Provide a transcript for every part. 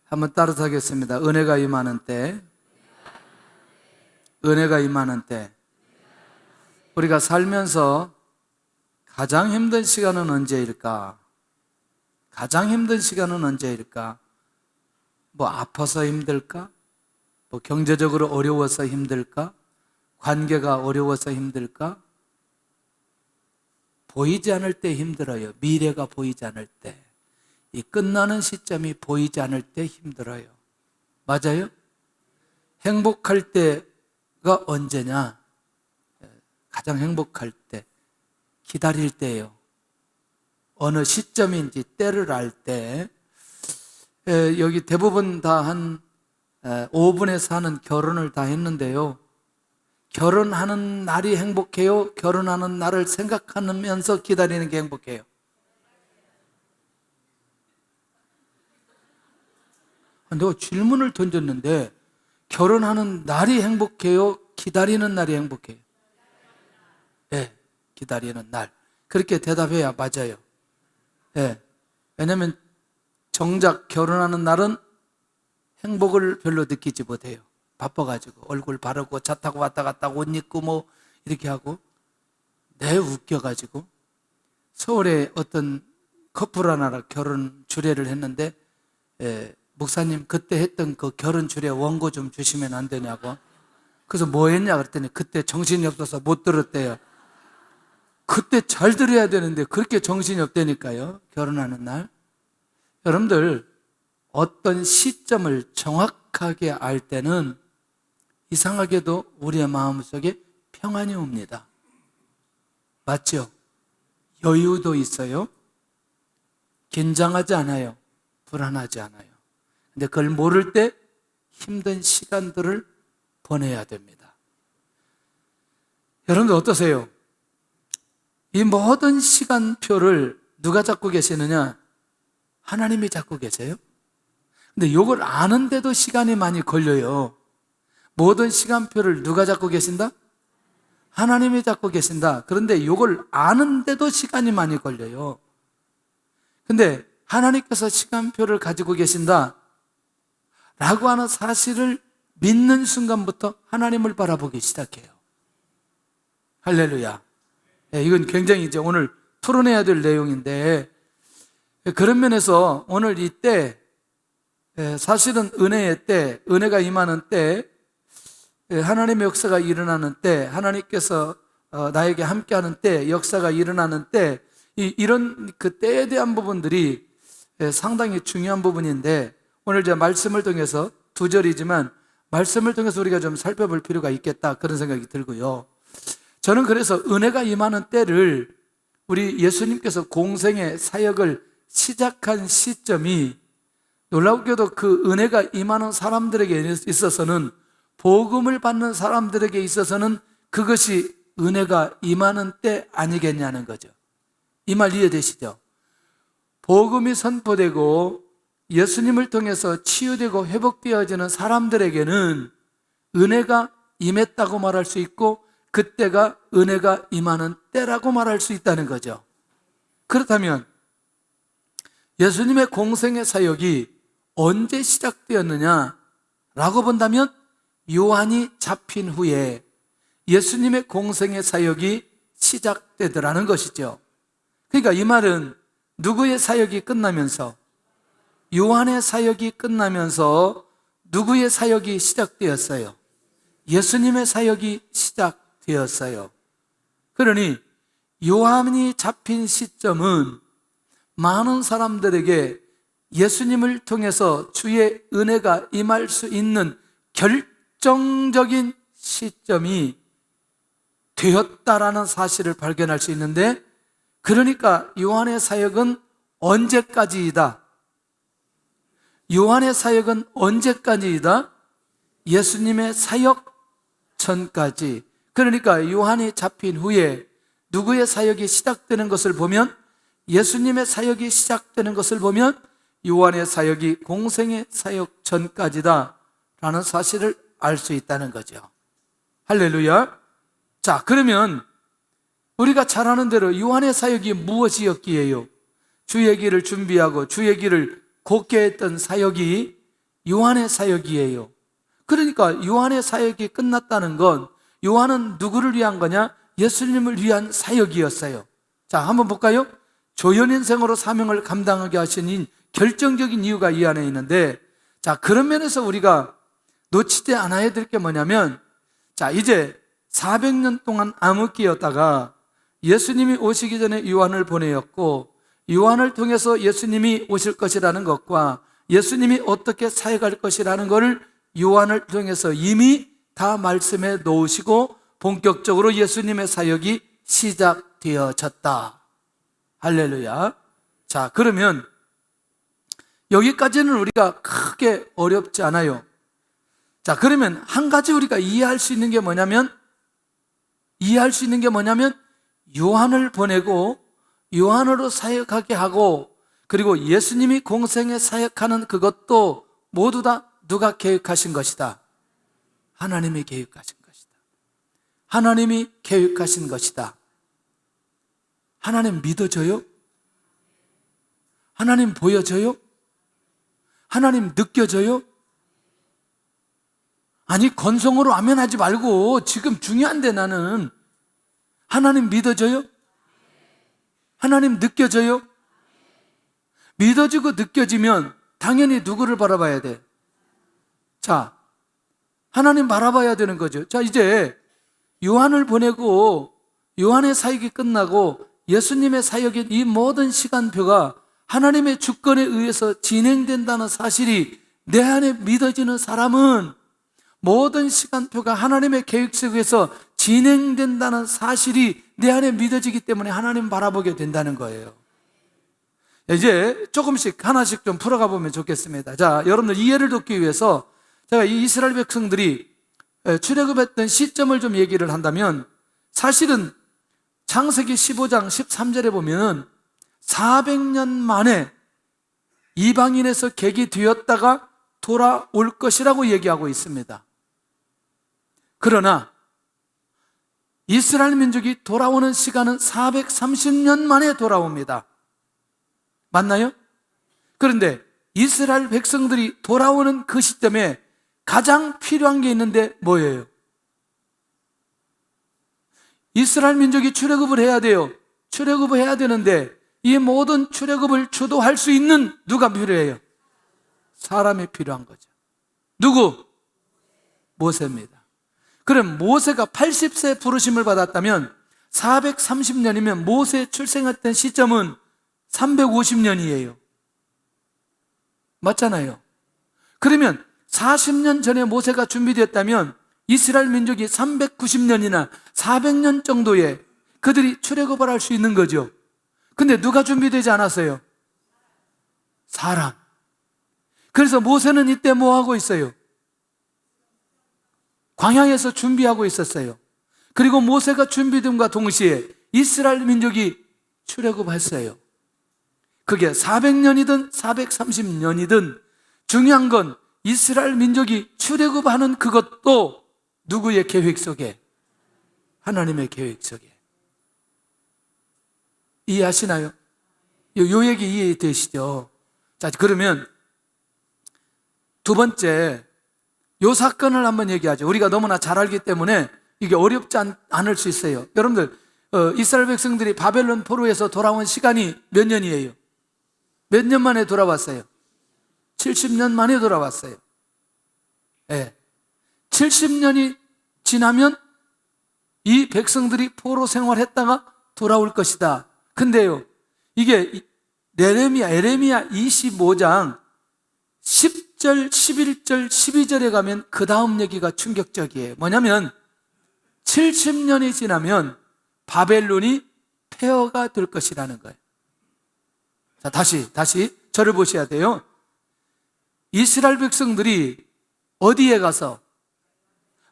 한번 따라서 하겠습니다. 은혜가 임하는 때, 은혜가 임하는 때. 우리가 살면서 가장 힘든 시간은 언제일까? 가장 힘든 시간은 언제일까? 뭐 아파서 힘들까? 뭐 경제적으로 어려워서 힘들까? 관계가 어려워서 힘들까? 보이지 않을 때 힘들어요. 미래가 보이지 않을 때. 이 끝나는 시점이 보이지 않을 때 힘들어요. 맞아요? 행복할 때가 언제냐? 가장 행복할 때, 기다릴 때예요. 어느 시점인지 때를 알 때, 여기 대부분 다 한 5분에서 하는 결혼을 다 했는데요. 결혼하는 날이 행복해요? 결혼하는 날을 생각하면서 기다리는 게 행복해요? 내가 질문을 던졌는데 결혼하는 날이 행복해요? 기다리는 날이 행복해요? 네, 기다리는 날. 그렇게 대답해야 맞아요. 네, 왜냐하면 정작 결혼하는 날은 행복을 별로 느끼지 못해요. 바빠가지고 얼굴 바르고 차 타고 왔다 갔다 옷 입고 뭐 이렇게 하고. 내 웃겨가지고 서울에 어떤 커플 하나랑 결혼 주례를 했는데 목사님 그때 했던 그 결혼 주례 원고 좀 주시면 안 되냐고. 그래서 뭐 했냐 그랬더니 그때 정신이 없어서 못 들었대요. 그때 잘 들어야 되는데 그렇게 정신이 없다니까요. 결혼하는 날. 여러분들 어떤 시점을 정확하게 알 때는 이상하게도 우리의 마음속에 평안이 옵니다. 맞죠? 여유도 있어요. 긴장하지 않아요. 불안하지 않아요. 근데 그걸 모를 때 힘든 시간들을 보내야 됩니다. 여러분들 어떠세요? 이 모든 시간표를 누가 잡고 계시느냐? 하나님이 잡고 계세요. 근데 이걸 아는데도 시간이 많이 걸려요. 모든 시간표를 누가 잡고 계신다? 하나님이 잡고 계신다. 그런데 이걸 아는데도 시간이 많이 걸려요. 근데 하나님께서 시간표를 가지고 계신다 라고 하는 사실을 믿는 순간부터 하나님을 바라보기 시작해요. 할렐루야. 이건 굉장히 이제 오늘 토론해야 될 내용인데, 그런 면에서 오늘 이때 사실은 은혜의 때, 은혜가 임하는 때, 하나님의 역사가 일어나는 때, 하나님께서 나에게 함께하는 때, 역사가 일어나는 때, 이런 그 때에 대한 부분들이 상당히 중요한 부분인데, 오늘 제가 말씀을 통해서 2절이지만 말씀을 통해서 우리가 좀 살펴볼 필요가 있겠다 그런 생각이 들고요. 저는 그래서 은혜가 임하는 때를 우리 예수님께서 공생의 사역을 시작한 시점이 놀랍게도 그 은혜가 임하는 사람들에게 있어서는, 복음을 받는 사람들에게 있어서는 그것이 은혜가 임하는 때 아니겠냐는 거죠. 이 말 이해되시죠? 복음이 선포되고 예수님을 통해서 치유되고 회복되어지는 사람들에게는 은혜가 임했다고 말할 수 있고, 그때가 은혜가 임하는 때라고 말할 수 있다는 거죠. 그렇다면 예수님의 공생의 사역이 언제 시작되었느냐라고 본다면 요한이 잡힌 후에 예수님의 공생의 사역이 시작되더라는 것이죠. 그러니까 이 말은 누구의 사역이 끝나면서, 요한의 사역이 끝나면서 누구의 사역이 시작되었어요? 예수님의 사역이 시작되었어요. 그러니 요한이 잡힌 시점은 많은 사람들에게 예수님을 통해서 주의 은혜가 임할 수 있는 결정적인 시점이 되었다라는 사실을 발견할 수 있는데, 그러니까 요한의 사역은 언제까지이다? 요한의 사역은 언제까지이다? 예수님의 사역 전까지. 그러니까 요한이 잡힌 후에 누구의 사역이 시작되는 것을 보면, 예수님의 사역이 시작되는 것을 보면 요한의 사역이 공생의 사역 전까지다 라는 사실을 알 수 있다는 거죠. 할렐루야. 자, 그러면 우리가 잘 아는 대로 요한의 사역이 무엇이었기에요? 주의 길을 준비하고 주의 길을 곧게 했던 사역이 요한의 사역이에요. 그러니까 요한의 사역이 끝났다는 건 요한은 누구를 위한 거냐? 예수님을 위한 사역이었어요. 자, 한번 볼까요? 조연인생으로 사명을 감당하게 하신 결정적인 이유가 이 안에 있는데, 자, 그런 면에서 우리가 놓치지 않아야 될 게 뭐냐면, 자, 이제 400년 동안 암흑기였다가 예수님이 오시기 전에 요한을 보내었고, 요한을 통해서 예수님이 오실 것이라는 것과 예수님이 어떻게 사역할 것이라는 것을 요한을 통해서 이미 다 말씀해 놓으시고 본격적으로 예수님의 사역이 시작되어졌다. 할렐루야. 자, 그러면 여기까지는 우리가 크게 어렵지 않아요. 자, 그러면 한 가지 우리가 이해할 수 있는 게 뭐냐면 요한을 보내고 요한으로 사역하게 하고, 그리고 예수님이 공생에 사역하는 그것도 모두 다 누가 계획하신 것이다? 하나님이 계획하신 것이다. 하나님이 계획하신 것이다. 하나님 믿어져요? 하나님 보여져요? 하나님 느껴져요? 아니, 건성으로 아멘하지 말고 지금 중요한데 나는 하나님 믿어져요? 하나님 느껴져요? 믿어지고 느껴지면 당연히 누구를 바라봐야 돼? 자, 하나님 바라봐야 되는 거죠. 자, 이제 요한을 보내고 요한의 사역이 끝나고 예수님의 사역인 이 모든 시간표가 하나님의 주권에 의해서 진행된다는 사실이 내 안에 믿어지는 사람은 모든 시간표가 하나님의 계획 속에서 진행된다는 사실이 내 안에 믿어지기 때문에 하나님 바라보게 된다는 거예요. 이제 조금씩 하나씩 좀 풀어가 보면 좋겠습니다. 자, 여러분들 이해를 돕기 위해서 제가 이 이스라엘 백성들이 출애굽했던 시점을 좀 얘기를 한다면, 사실은 창세기 15장 13절에 보면 400년 만에 이방인에서 객이 되었다가 돌아올 것이라고 얘기하고 있습니다. 그러나 이스라엘 민족이 돌아오는 시간은 430년 만에 돌아옵니다. 맞나요? 그런데 이스라엘 백성들이 돌아오는 그 시점에 가장 필요한 게 있는데 뭐예요? 이스라엘 민족이 출애굽을 해야 돼요. 출애굽을 해야 되는데 이 모든 출애굽을 주도할 수 있는 누가 필요해요? 사람이 필요한 거죠. 누구? 모세입니다. 그럼 모세가 80세 부르심을 받았다면 430년이면 모세 출생했던 시점은 350년이에요. 맞잖아요. 그러면 40년 전에 모세가 준비되었다면 이스라엘 민족이 390년이나 400년 정도에 그들이 출애굽을 할 수 있는 거죠. 근데 누가 준비되지 않았어요? 사람. 그래서 모세는 이때 뭐 하고 있어요? 광야에서 준비하고 있었어요. 그리고 모세가 준비됨과 동시에 이스라엘 민족이 출애굽했어요. 그게 400년이든 430년이든 중요한 건 이스라엘 민족이 출애굽하는 그것도 누구의 계획 속에? 하나님의 계획 속에. 이해하시나요? 요 얘기 이해되시죠? 자, 그러면 두 번째, 요 사건을 한번 얘기하죠. 우리가 너무나 잘 알기 때문에 이게 어렵지 않을 수 있어요. 여러분들, 이스라엘 백성들이 바벨론 포로에서 돌아온 시간이 몇 년이에요? 몇 년 만에 돌아왔어요? 70년 만에 돌아왔어요. 네. 70년이 지나면 이 백성들이 포로 생활했다가 돌아올 것이다. 근데요, 이게 에레미야 25장 10절, 11절, 12절에 가면 그 다음 얘기가 충격적이에요. 뭐냐면 70년이 지나면 바벨론이 폐허가 될 것이라는 거예요. 자, 다시 저를 보셔야 돼요. 이스라엘 백성들이 어디에 가서?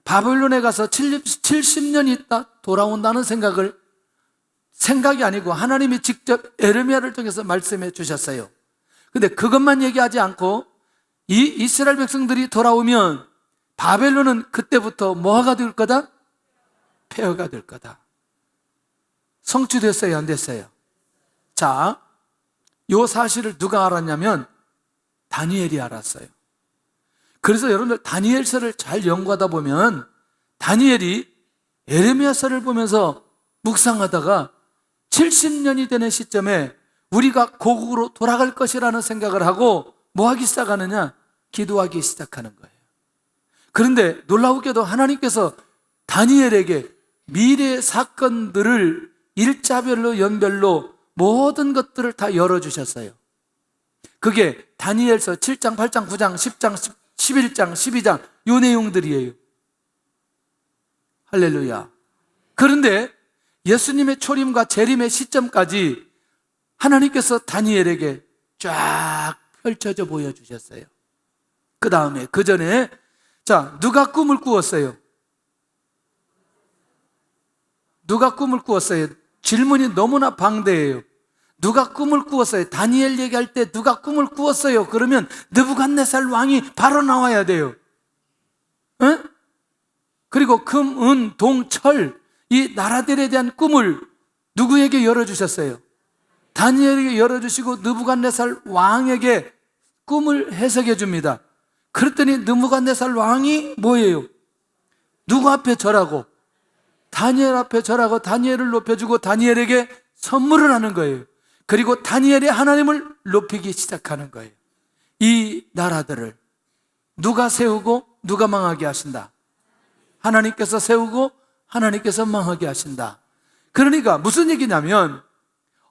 바벨론에 가서 70년이 있다 돌아온다는 생각이 아니고 하나님이 직접 에레미야를 통해서 말씀해 주셨어요. 근데 그것만 얘기하지 않고 이 이스라엘 백성들이 돌아오면 바벨론은 그때부터 뭐가 될 거다? 폐허가 될 거다. 성취됐어요, 안 됐어요? 자, 요 사실을 누가 알았냐면 다니엘이 알았어요. 그래서 여러분들 다니엘서를 잘 연구하다 보면 다니엘이 에레미야서를 보면서 묵상하다가 70년이 되는 시점에 우리가 고국으로 돌아갈 것이라는 생각을 하고 뭐 하기 시작하느냐? 기도하기 시작하는 거예요. 그런데 놀라우게도 하나님께서 다니엘에게 미래의 사건들을 일자별로 연별로 모든 것들을 다 열어주셨어요. 그게 다니엘서 7장, 8장, 9장, 10장, 11장, 12장 이 내용들이에요. 할렐루야. 그런데 예수님의 초림과 재림의 시점까지 하나님께서 다니엘에게 쫙 펼쳐져 보여주셨어요. 그 다음에 그 전에 자, 누가 꿈을 꾸었어요? 누가 꿈을 꾸었어요? 질문이 너무나 방대해요. 누가 꿈을 꾸었어요? 다니엘 얘기할 때 누가 꿈을 꾸었어요? 그러면 느부갓네살 왕이 바로 나와야 돼요. 응? 그리고 금, 은, 동, 철 이 나라들에 대한 꿈을 누구에게 열어주셨어요? 다니엘에게 열어주시고 느부갓네살 왕에게 꿈을 해석해 줍니다. 그랬더니 느부갓네살 왕이 뭐예요? 누구 앞에 절하고? 다니엘 앞에 절하고 다니엘을 높여주고 다니엘에게 선물을 하는 거예요. 그리고 다니엘이 하나님을 높이기 시작하는 거예요. 이 나라들을 누가 세우고 누가 망하게 하신다? 하나님께서 세우고 하나님께서 망하게 하신다. 그러니까 무슨 얘기냐면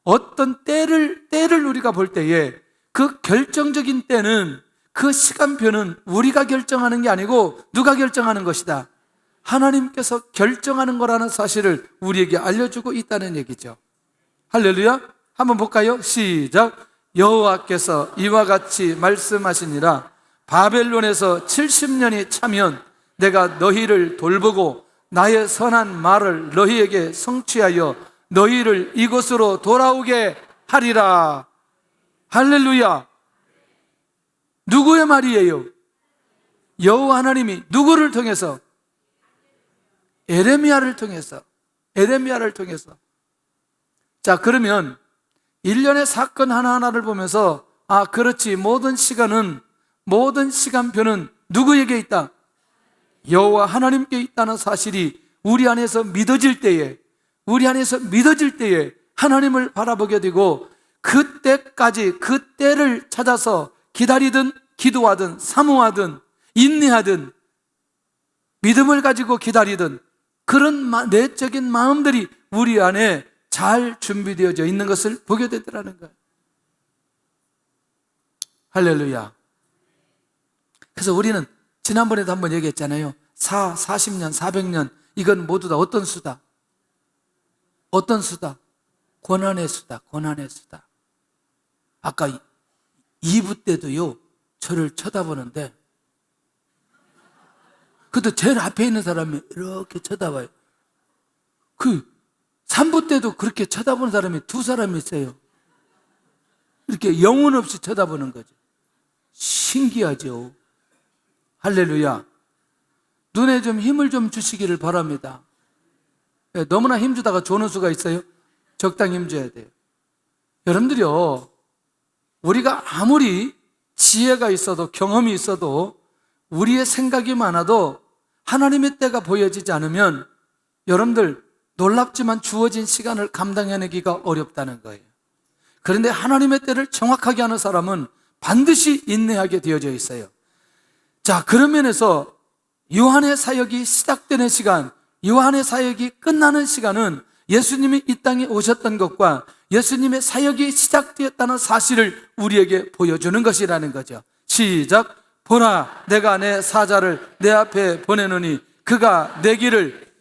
어떤 때를 우리가 볼 때에 그 결정적인 때는 그 시간표는 우리가 결정하는 게 아니고 누가 결정하는 것이다? 하나님께서 결정하는 거라는 사실을 우리에게 알려주고 있다는 얘기죠. 할렐루야. 한번 볼까요? 시작. 여호와께서 이와 같이 말씀하시니라. 바벨론에서 70년이 차면 내가 너희를 돌보고 나의 선한 말을 너희에게 성취하여 너희를 이곳으로 돌아오게 하리라. 할렐루야. 누구의 말이에요? 여호와 하나님이 누구를 통해서? 에레미야를 통해서. 자, 그러면 일련의 사건 하나하나를 보면서 아, 그렇지. 모든 시간표는 누구에게 있다? 여호와 하나님께 있다는 사실이 우리 안에서 믿어질 때에 하나님을 바라보게 되고 그때까지 그 때를 찾아서 기다리든 기도하든 사모하든 인내하든 믿음을 가지고 기다리든 그런 내적인 마음들이 우리 안에 잘 준비되어져 있는 것을 보게 되더라는 거예요. 할렐루야. 그래서 우리는 지난번에도 한번 얘기했잖아요. 40년, 400년 이건 모두 다 어떤 수다? 어떤 수다? 고난의 수다. 아까 2부 때도요 저를 쳐다보는데 그래도 제일 앞에 있는 사람이 이렇게 쳐다봐요. 그 3부 때도 그렇게 쳐다보는 사람이 2사람이 있어요. 이렇게 영혼 없이 쳐다보는 거죠. 신기하죠. 할렐루야. 눈에 좀 힘을 좀 주시기를 바랍니다. 너무나 힘주다가 조는 수가 있어요. 적당히 힘줘야 돼요. 여러분들이요, 우리가 아무리 지혜가 있어도 경험이 있어도 우리의 생각이 많아도 하나님의 때가 보여지지 않으면 여러분들 놀랍지만 주어진 시간을 감당해내기가 어렵다는 거예요. 그런데 하나님의 때를 정확하게 하는 사람은 반드시 인내하게 되어져 있어요. 자, 그런 면에서 요한의 사역이 시작되는 시간, 요한의 사역이 끝나는 시간은 예수님이 이 땅에 오셨던 것과 예수님의 사역이 시작되었다는 사실을 우리에게 보여주는 것이라는 거죠. 시작. 보라, 내가 내 사자를 내 앞에 보내노니 그가 내 길을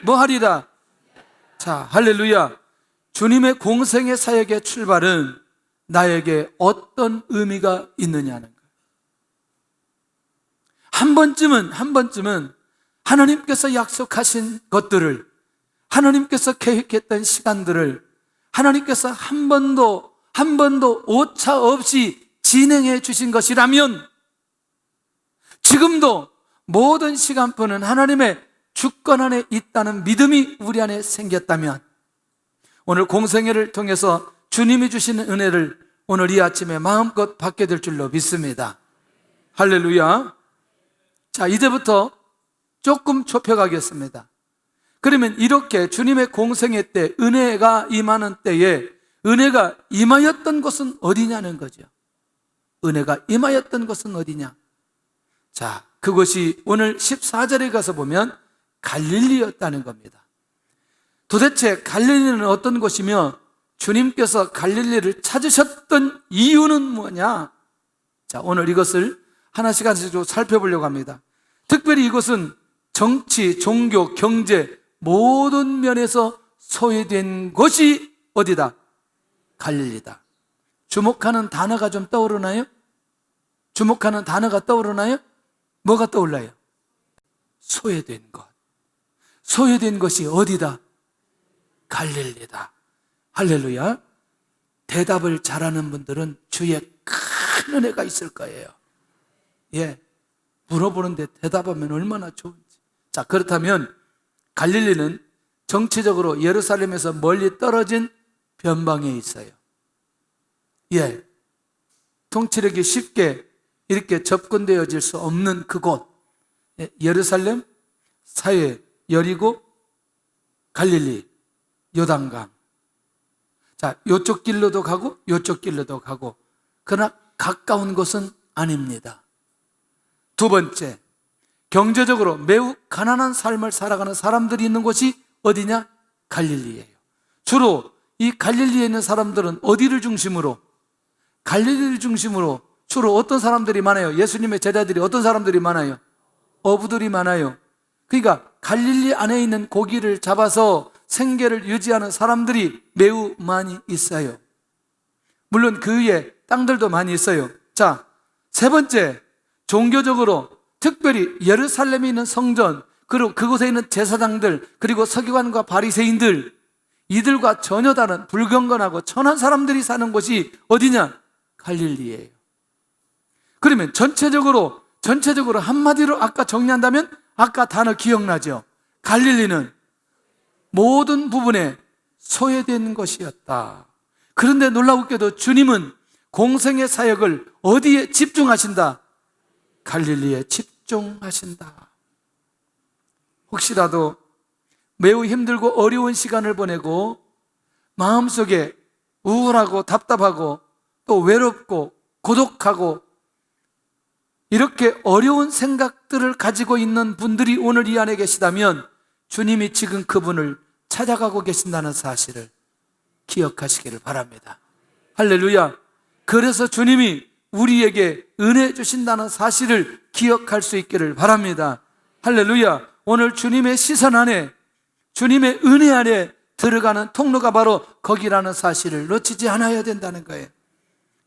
뭐 하리라. 자, 할렐루야. 주님의 공생의 사역의 출발은 나에게 어떤 의미가 있느냐는 거예요. 한 번쯤은 하나님께서 약속하신 것들을, 하나님께서 계획했던 시간들을 하나님께서 한 번도 오차 없이 진행해 주신 것이라면 지금도 모든 시간표는 하나님의 주권 안에 있다는 믿음이 우리 안에 생겼다면 오늘 공생애를 통해서 주님이 주시는 은혜를 오늘 이 아침에 마음껏 받게 될 줄로 믿습니다. 할렐루야. 자, 이제부터 조금 좁혀가겠습니다. 그러면 이렇게 주님의 공생애 때, 은혜가 임하는 때에 은혜가 임하였던 곳은 어디냐는 거죠. 은혜가 임하였던 곳은 어디냐? 자, 그것이 오늘 14절에 가서 보면 갈릴리였다는 겁니다. 도대체 갈릴리는 어떤 곳이며 주님께서 갈릴리를 찾으셨던 이유는 뭐냐? 자, 오늘 이것을 하나씩 하나씩 살펴보려고 합니다. 특별히 이것은 정치, 종교, 경제 모든 면에서 소외된 곳이 어디다? 갈릴리다. 주목하는 단어가 좀 떠오르나요? 주목하는 단어가 떠오르나요? 뭐가 떠올라요? 소외된 것. 소외된 것이 어디다? 갈릴리다. 할렐루야. 대답을 잘하는 분들은 주의 큰 은혜가 있을 거예요. 예, 물어보는데 대답하면 얼마나 좋은지. 자, 그렇다면 갈릴리는 정치적으로 예루살렘에서 멀리 떨어진 변방에 있어요. 예, 통치력이 쉽게 이렇게 접근되어질 수 없는 그곳, 예루살렘, 사회, 여리고, 갈릴리, 요단강. 자, 요쪽 길로도 가고 요쪽 길로도 가고, 그러나 가까운 곳은 아닙니다. 두 번째, 경제적으로 매우 가난한 삶을 살아가는 사람들이 있는 곳이 어디냐? 갈릴리예요. 주로 이 갈릴리에 있는 사람들은 어디를 중심으로? 갈릴리를 중심으로 주로 어떤 사람들이 많아요? 예수님의 제자들이 어떤 사람들이 많아요? 어부들이 많아요. 그러니까 갈릴리 안에 있는 고기를 잡아서 생계를 유지하는 사람들이 매우 많이 있어요. 물론 그 위에 땅들도 많이 있어요. 자, 세 번째, 종교적으로 특별히 예루살렘에 있는 성전, 그리고 그곳에 있는 제사장들, 그리고 서기관과 바리새인들, 이들과 전혀 다른 불경건하고 천한 사람들이 사는 곳이 어디냐? 갈릴리예요. 그러면 전체적으로 한마디로 아까 정리한다면, 아까 단어 기억나죠? 갈릴리는 모든 부분에 소외된 것이었다. 그런데 놀라웠게도 주님은 공생의 사역을 어디에 집중하신다? 갈릴리에 집중하신다. 혹시라도 매우 힘들고 어려운 시간을 보내고 마음속에 우울하고 답답하고 또 외롭고 고독하고 이렇게 어려운 생각들을 가지고 있는 분들이 오늘 이 안에 계시다면 주님이 지금 그분을 찾아가고 계신다는 사실을 기억하시기를 바랍니다. 할렐루야. 그래서 주님이 우리에게 은혜 주신다는 사실을 기억할 수 있기를 바랍니다. 할렐루야. 오늘 주님의 시선 안에, 주님의 은혜 안에 들어가는 통로가 바로 거기라는 사실을 놓치지 않아야 된다는 거예요.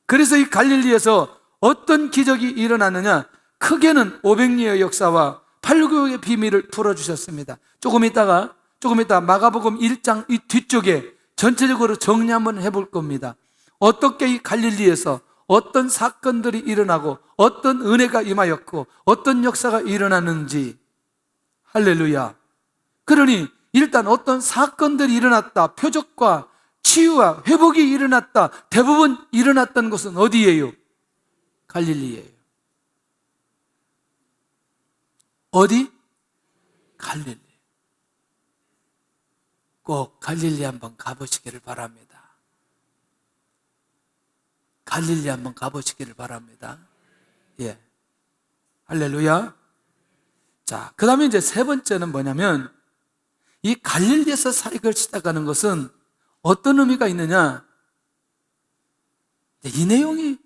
그래서 이 갈릴리에서 어떤 기적이 일어나느냐? 크게는 500리의 역사와 팔교의 비밀을 풀어주셨습니다. 조금 이따 마가복음 1장 이 뒤쪽에 전체적으로 정리 한번 해볼 겁니다. 어떻게 이 갈릴리에서 어떤 사건들이 일어나고 어떤 은혜가 임하였고 어떤 역사가 일어났는지. 할렐루야. 그러니 일단 어떤 사건들이 일어났다. 표적과 치유와 회복이 일어났다. 대부분 일어났던 곳은 어디예요? 갈릴리예요. 어디? 갈릴리. 꼭 갈릴리 한번 가보시기를 바랍니다. 갈릴리 한번 가보시기를 바랍니다. 예. 할렐루야. 자, 그 다음에 이제 세 번째는 뭐냐면, 이 갈릴리에서 사역을 시작하는 것은 어떤 의미가 있느냐? 이 내용이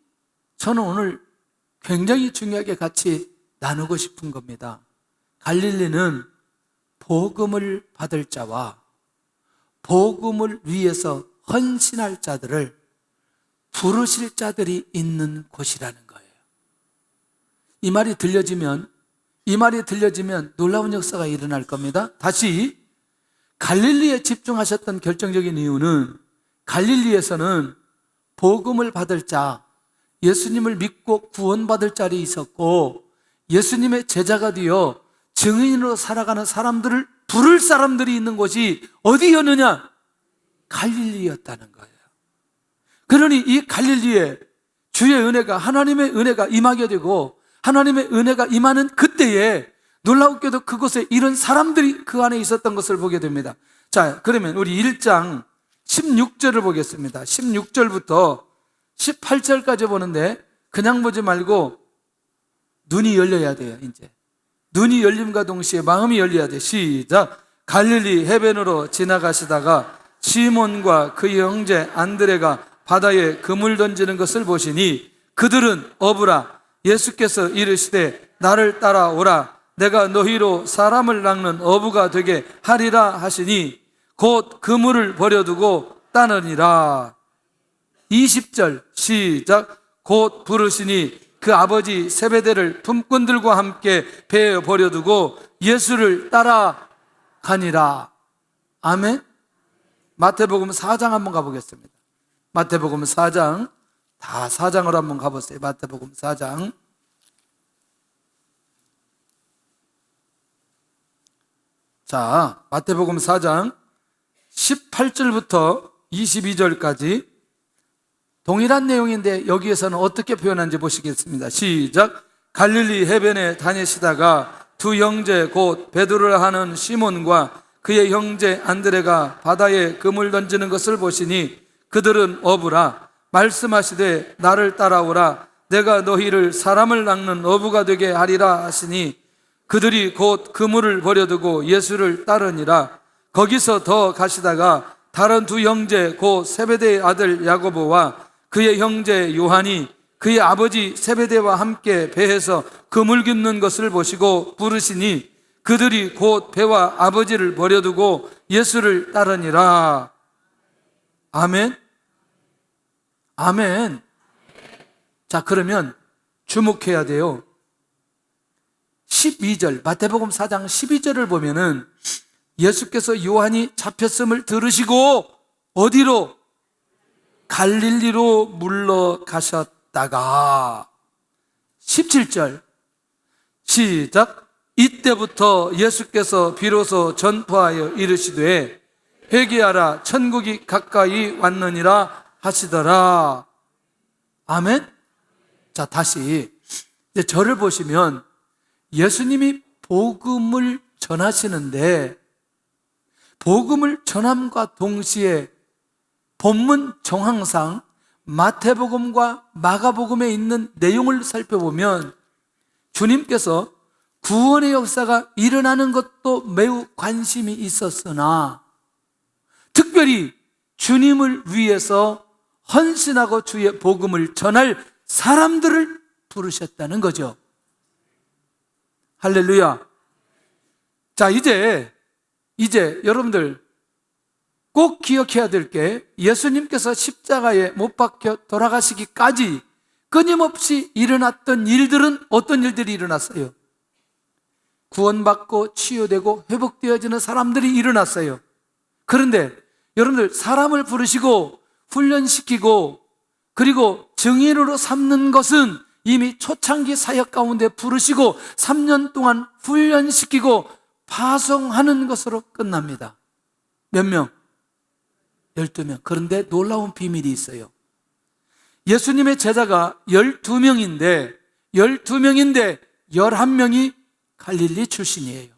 저는 오늘 굉장히 중요하게 같이 나누고 싶은 겁니다. 갈릴리는 복음을 받을 자와 복음을 위해서 헌신할 자들을 부르실 자들이 있는 곳이라는 거예요. 이 말이 들려지면 놀라운 역사가 일어날 겁니다. 다시, 갈릴리에 집중하셨던 결정적인 이유는 갈릴리에서는 복음을 받을 자, 예수님을 믿고 구원받을 자리 있었고 예수님의 제자가 되어 증인으로 살아가는 사람들을 부를 사람들이 있는 곳이 어디였느냐? 갈릴리였다는 거예요. 그러니 이 갈릴리에 주의 은혜가, 하나님의 은혜가 임하게 되고 하나님의 은혜가 임하는 그때에 놀라웠게도 그곳에 이런 사람들이 그 안에 있었던 것을 보게 됩니다. 자, 그러면 우리 1장 16절을 보겠습니다. 16절부터 18절까지 보는데 그냥 보지 말고 눈이 열려야 돼요. 이제 눈이 열림과 동시에 마음이 열려야 돼. 시작. 갈릴리 해변으로 지나가시다가 시몬과 그의 형제 안드레가 바다에 그물 던지는 것을 보시니 그들은 어부라. 예수께서 이르시되 나를 따라오라. 내가 너희로 사람을 낚는 어부가 되게 하리라 하시니 곧 그물을 버려두고 따느니라. 20절 시작. 곧 부르시니 그 아버지 세베대를 품꾼들과 함께 배에 버려두고 예수를 따라가니라. 아멘. 마태복음 4장 한번 가보겠습니다. 마태복음 4장, 다 4장으로 한번 가보세요. 마태복음 4장. 자, 마태복음 4장 18절부터 22절까지 동일한 내용인데 여기에서는 어떻게 표현하는지 보시겠습니다. 시작. 갈릴리 해변에 다니시다가 두 형제 곧 베드로라 하는 시몬과 그의 형제 안드레가 바다에 그물 던지는 것을 보시니 그들은 어부라. 말씀하시되 나를 따라오라. 내가 너희를 사람을 낚는 어부가 되게 하리라 하시니 그들이 곧 그물을 버려두고 예수를 따르니라. 거기서 더 가시다가 다른 두 형제 곧 세베대의 아들 야고보와 그의 형제 요한이 그의 아버지 세베대와 함께 배에서 그물 깁는 것을 보시고 부르시니 그들이 곧 배와 아버지를 버려두고 예수를 따르니라. 아멘. 아멘. 자, 그러면 주목해야 돼요. 12절, 마태복음 4장 12절을 보면은 예수께서 요한이 잡혔음을 들으시고 어디로? 갈릴리로 물러가셨다가 17절 시작. 이때부터 예수께서 비로소 전파하여 이르시되 회개하라 천국이 가까이 왔느니라 하시더라. 아멘. 자, 다시 이제 저를 보시면 예수님이 복음을 전하시는데 복음을 전함과 동시에 본문 정황상 마태복음과 마가복음에 있는 내용을 살펴보면 주님께서 구원의 역사가 일어나는 것도 매우 관심이 있었으나 특별히 주님을 위해서 헌신하고 주의 복음을 전할 사람들을 부르셨다는 거죠. 할렐루야. 자, 이제 여러분들 꼭 기억해야 될 게 예수님께서 십자가에 못 박혀 돌아가시기까지 끊임없이 일어났던 일들은 어떤 일들이 일어났어요? 구원받고 치유되고 회복되어지는 사람들이 일어났어요. 그런데 여러분들 사람을 부르시고 훈련시키고 그리고 증인으로 삼는 것은 이미 초창기 사역 가운데 부르시고 3년 동안 훈련시키고 파송하는 것으로 끝납니다. 몇 명? 12명. 그런데 놀라운 비밀이 있어요. 예수님의 제자가 12명인데 11명이 갈릴리 출신이에요.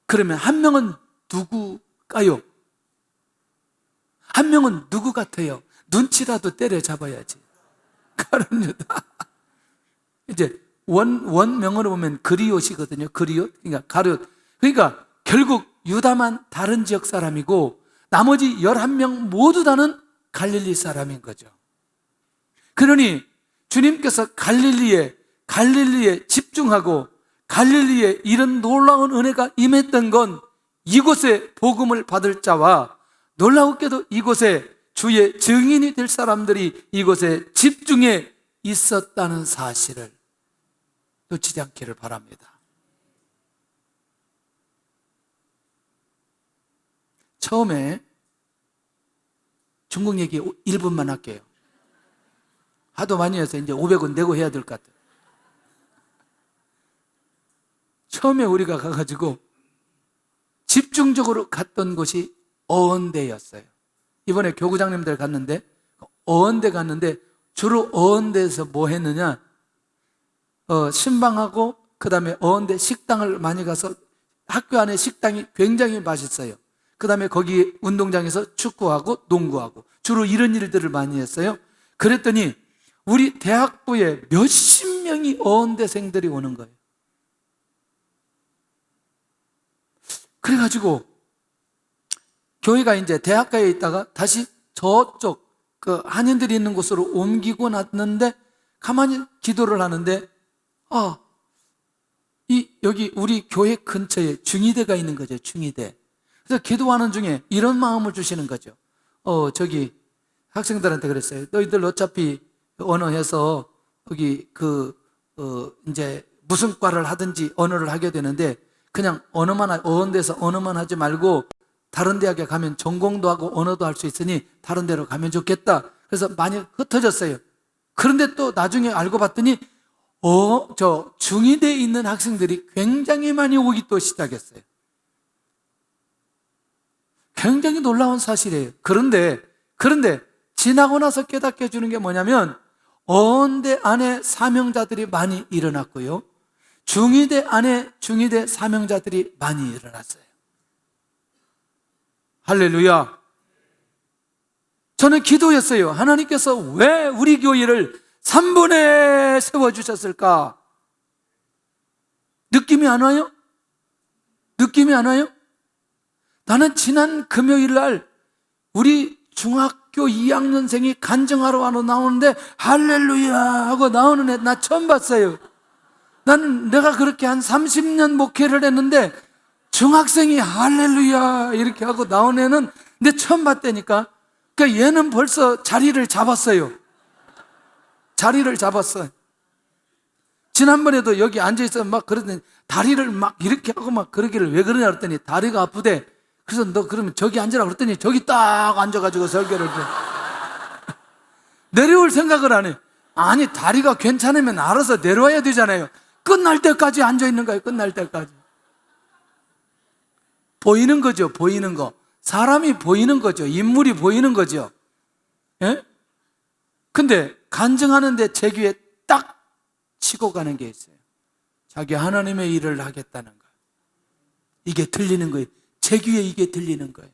그러면 한 명은 누구일까요? 한 명은 누구 같아요? 눈치라도 때려잡아야지. 가룟 유다. 이제 원명으로 보면 그리옷이거든요. 그리옷. 그러니까 가룟. 그러니까 결국 유다만 다른 지역 사람이고 나머지 11명 모두 다는 갈릴리 사람인 거죠. 그러니 주님께서 갈릴리에 집중하고 갈릴리에 이런 놀라운 은혜가 임했던 건 이곳에 복음을 받을 자와 놀라웠게도 이곳에 주의 증인이 될 사람들이 이곳에 집중해 있었다는 사실을 놓치지 않기를 바랍니다. 처음에 중국 얘기 1분만 할게요. 하도 많이 해서 이제 500원 내고 해야 될 것 같아요. 처음에 우리가 가가지고 집중적으로 갔던 곳이 어원대였어요. 이번에 교구장님들 갔는데 어원대 갔는데 주로 어원대에서 뭐 했느냐? 신방하고 그 다음에 어원대 식당을 많이 가서 학교 안에 식당이 굉장히 맛있어요. 그 다음에 거기 운동장에서 축구하고 농구하고 주로 이런 일들을 많이 했어요. 그랬더니 우리 대학부에 몇십 명이 어원대생들이 오는 거예요. 그래가지고 교회가 이제 대학가에 있다가 다시 저쪽 그 한인들이 있는 곳으로 옮기고 났는데 가만히 기도를 하는데 여기 우리 교회 근처에 중의대가 있는 거죠. 중의대. 그래서 기도하는 중에 이런 마음을 주시는 거죠. 저기 학생들한테 그랬어요. 너희들 어차피 언어해서 여기 이제 무슨 과를 하든지 언어를 하게 되는데 그냥 어원대에서 언어만 하지 말고 다른 대학에 가면 전공도 하고 언어도 할 수 있으니 다른 데로 가면 좋겠다. 그래서 많이 흩어졌어요. 그런데 또 나중에 알고 봤더니 저 중의대에 있는 학생들이 굉장히 많이 오기 또 시작했어요. 굉장히 놀라운 사실이에요. 그런데 지나고 나서 깨닫게 해주는 게 뭐냐면 어원대 안에 사명자들이 많이 일어났고요. 중의대 안에 중의대 사명자들이 많이 일어났어요. 할렐루야. 저는 기도했어요. 하나님께서 왜 우리 교회를 3분에 세워주셨을까? 느낌이 안 와요? 느낌이 안 와요? 나는 지난 금요일 날 우리 중학교 2학년생이 간증하러 나오는데 할렐루야 하고 나오는 애 나 처음 봤어요. 나는 내가 그렇게 한 30년 목회를 했는데 중학생이 할렐루야 이렇게 하고 나온 애는 내 처음 봤다니까. 그러니까 얘는 벌써 자리를 잡았어요. 자리를 잡았어요. 지난번에도 여기 앉아있어 막 그러더니 다리를 막 이렇게 하고 막 그러기를 왜 그러냐 그랬더니 다리가 아프대. 그래서 너 그러면 저기 앉으라 그랬더니 저기 딱 앉아가지고 설교를 해. 내려올 생각을 안 해. 아니 다리가 괜찮으면 알아서 내려와야 되잖아요. 끝날 때까지 앉아있는 거예요. 끝날 때까지. 보이는 거죠. 보이는 거. 사람이 보이는 거죠. 인물이 보이는 거죠. 예? 근데 간증하는데 제 귀에 딱 치고 가는 게 있어요. 자기 하나님의 일을 하겠다는 거. 이게 들리는 거예요. 제 귀에 이게 들리는 거예요.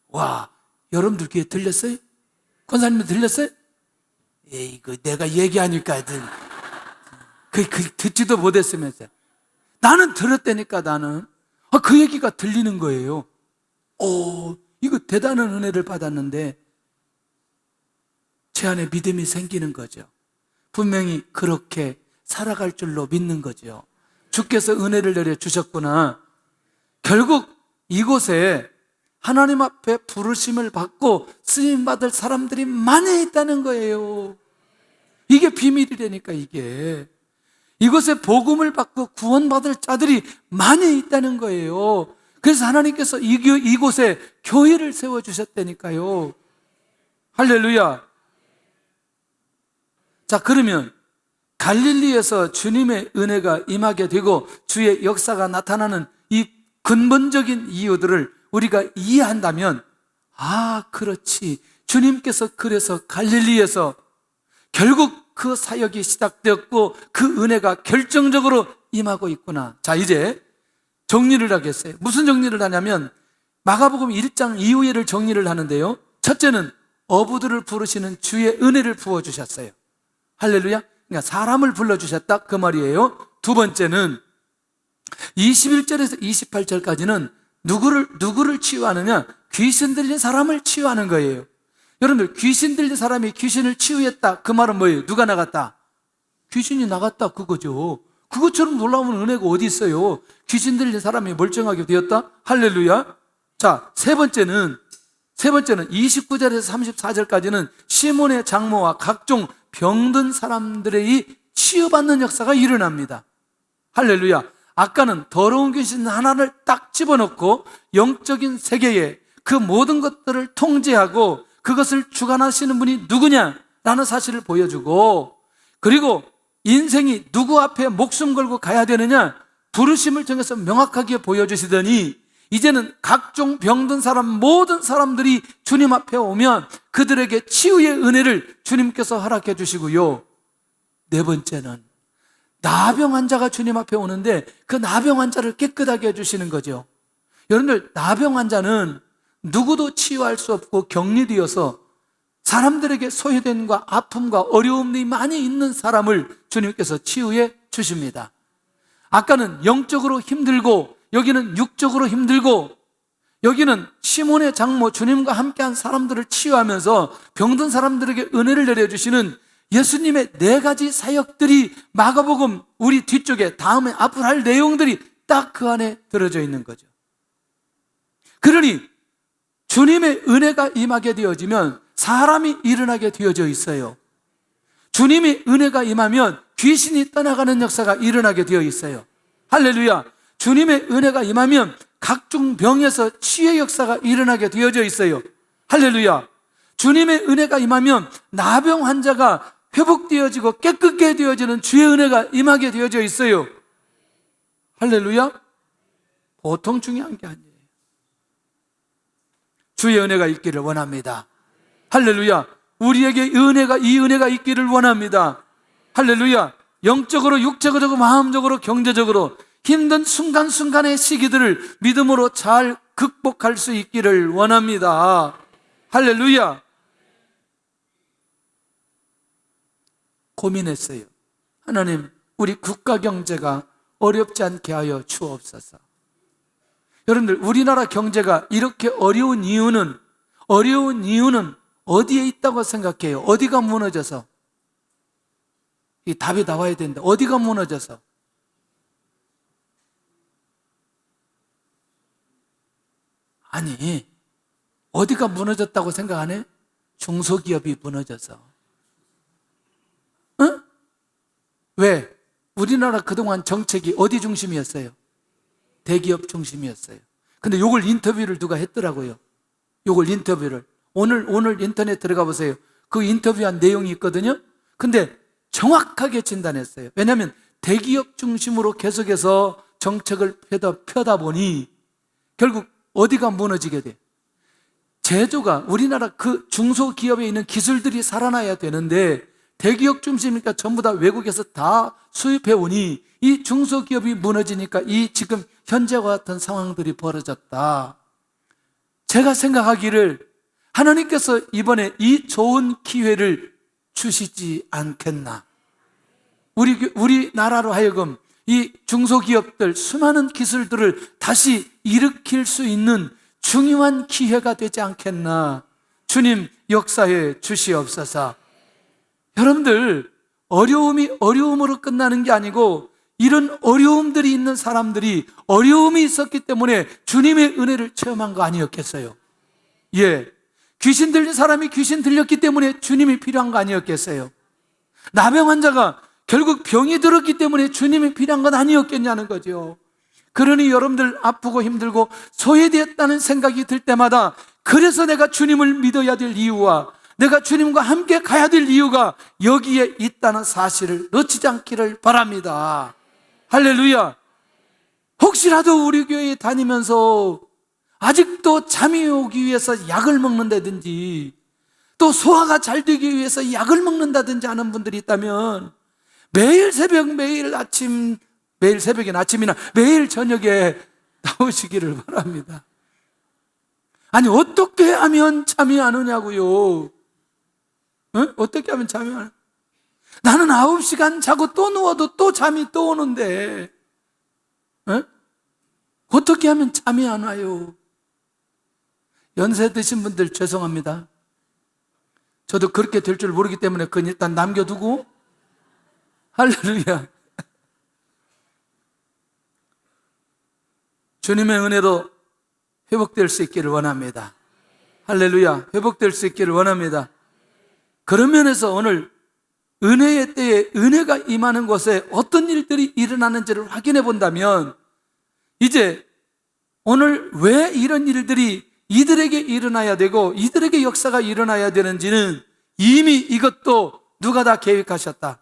와, 여러분들 귀에 들렸어요? 권사님 들렸어요? 이거 내가 얘기하니까 듣지도 못했으면서. 나는 들었다니까 나는. 그 얘기가 들리는 거예요. 이거 대단한 은혜를 받았는데 제 안에 믿음이 생기는 거죠. 분명히 그렇게 살아갈 줄로 믿는 거죠. 주께서 은혜를 내려주셨구나. 결국 이곳에 하나님 앞에 부르심을 받고 쓰임받을 사람들이 많이 있다는 거예요. 이게 비밀이라니까 이게. 이곳에 복음을 받고 구원받을 자들이 많이 있다는 거예요. 그래서 하나님께서 이곳에 교회를 세워주셨다니까요. 할렐루야. 자, 그러면 갈릴리에서 주님의 은혜가 임하게 되고 주의 역사가 나타나는 이 근본적인 이유들을 우리가 이해한다면 그렇지. 주님께서 그래서 갈릴리에서 결국 그 사역이 시작되었고 그 은혜가 결정적으로 임하고 있구나. 자, 이제 정리를 하겠어요. 무슨 정리를 하냐면 마가복음 1장 이후에를 정리를 하는데요. 첫째는 어부들을 부르시는 주의 은혜를 부어주셨어요. 할렐루야. 그러니까 사람을 불러주셨다 그 말이에요. 두 번째는 21절에서 28절까지는 누구를 치유하느냐? 귀신 들린 사람을 치유하는 거예요. 여러분들 귀신 들린 사람이 귀신을 치유했다 그 말은 뭐예요? 누가 나갔다? 귀신이 나갔다 그거죠. 그것처럼 놀라운 은혜가 어디 있어요? 귀신 들린 사람이 멀쩡하게 되었다? 할렐루야. 자, 세 번째는 29절에서 34절까지는 시몬의 장모와 각종 병든 사람들의 치유받는 역사가 일어납니다. 할렐루야. 아까는 더러운 귀신 하나를 딱 집어넣고 영적인 세계에 그 모든 것들을 통제하고 그것을 주관하시는 분이 누구냐라는 사실을 보여주고, 그리고 인생이 누구 앞에 목숨 걸고 가야 되느냐 부르심을 통해서 명확하게 보여주시더니 이제는 각종 병든 사람, 모든 사람들이 주님 앞에 오면 그들에게 치유의 은혜를 주님께서 허락해 주시고요. 네 번째는 나병 환자가 주님 앞에 오는데 그 나병 환자를 깨끗하게 해주시는 거죠. 여러분들, 나병 환자는 누구도 치유할 수 없고 격리되어서 사람들에게 소외됨과 아픔과 어려움이 많이 있는 사람을 주님께서 치유해 주십니다. 아까는 영적으로 힘들고 여기는 육적으로 힘들고 여기는 시몬의 장모 주님과 함께한 사람들을 치유하면서 병든 사람들에게 은혜를 내려주시는 예수님의 네 가지 사역들이 마가복음 우리 뒤쪽에 다음에 앞으로 할 내용들이 딱 그 안에 들어져 있는 거죠. 그러니 주님의 은혜가 임하게 되어지면 사람이 일어나게 되어져 있어요. 주님의 은혜가 임하면 귀신이 떠나가는 역사가 일어나게 되어 있어요. 할렐루야. 주님의 은혜가 임하면 각종 병에서 치유의 역사가 일어나게 되어져 있어요. 할렐루야. 주님의 은혜가 임하면 나병 환자가 회복되어지고 깨끗게 되어지는 주의 은혜가 임하게 되어져 있어요. 할렐루야. 보통 중요한 게 아니에요. 주의 은혜가 있기를 원합니다. 할렐루야. 우리에게 이 은혜가 있기를 원합니다. 할렐루야. 영적으로, 육적으로, 마음적으로, 경제적으로 힘든 순간순간의 시기들을 믿음으로 잘 극복할 수 있기를 원합니다. 할렐루야. 고민했어요. 하나님, 우리 국가 경제가 어렵지 않게 하여 주옵소서. 여러분들, 우리나라 경제가 이렇게 어려운 이유는 어디에 있다고 생각해요? 어디가 무너져서? 이 답이 나와야 되는데 어디가 무너져서? 아니, 어디가 무너졌다고 생각 안 해? 중소기업이 무너져서. 응? 왜? 우리나라 그동안 정책이 어디 중심이었어요? 대기업 중심이었어요. 근데 요걸 인터뷰를 누가 했더라고요. 요걸 인터뷰를. 오늘 인터넷 들어가 보세요. 그 인터뷰한 내용이 있거든요. 근데 정확하게 진단했어요. 왜냐하면 대기업 중심으로 계속해서 정책을 펴다 보니 결국 어디가 무너지게 돼? 제조가, 우리나라 그 중소기업에 있는 기술들이 살아나야 되는데 대기업 중심이니까 전부 다 외국에서 다 수입해 오니 이 중소기업이 무너지니까 이 지금 현재와 같은 상황들이 벌어졌다. 제가 생각하기를 하나님께서 이번에 이 좋은 기회를 주시지 않겠나. 우리나라로 하여금 이 중소기업들 수많은 기술들을 다시 일으킬 수 있는 중요한 기회가 되지 않겠나. 주님 역사해 주시옵소서. 여러분들, 어려움이 어려움으로 끝나는 게 아니고 이런 어려움들이 있는 사람들이 어려움이 있었기 때문에 주님의 은혜를 체험한 거 아니었겠어요? 예. 귀신 들린 사람이 귀신 들렸기 때문에 주님이 필요한 거 아니었겠어요? 나병 환자가 결국 병이 들었기 때문에 주님이 필요한 건 아니었겠냐는 거죠. 그러니 여러분들 아프고 힘들고 소외되었다는 생각이 들 때마다 그래서 내가 주님을 믿어야 될 이유와 내가 주님과 함께 가야 될 이유가 여기에 있다는 사실을 놓치지 않기를 바랍니다. 할렐루야. 혹시라도 우리 교회에 다니면서 아직도 잠이 오기 위해서 약을 먹는다든지 또 소화가 잘 되기 위해서 약을 먹는다든지 하는 분들이 있다면 매일 새벽, 매일 새벽이나 아침이나 매일 저녁에 나오시기를 바랍니다. 아니, 어떻게 하면 잠이 안 오냐고요? 응? 어떻게 하면 잠이 안 와? 나는 9시간 자고 또 누워도 또 잠이 또 오는데, 응? 어떻게 하면 잠이 안 와요? 연세 드신 분들 죄송합니다. 저도 그렇게 될 줄 모르기 때문에 그건 일단 남겨두고, 할렐루야. 주님의 은혜로 회복될 수 있기를 원합니다. 할렐루야. 회복될 수 있기를 원합니다. 그런 면에서 오늘 은혜의 때에 은혜가 임하는 곳에 어떤 일들이 일어나는지를 확인해 본다면 이제 오늘 왜 이런 일들이 이들에게 일어나야 되고 이들에게 역사가 일어나야 되는지는 이미 이것도 누가 다 계획하셨다.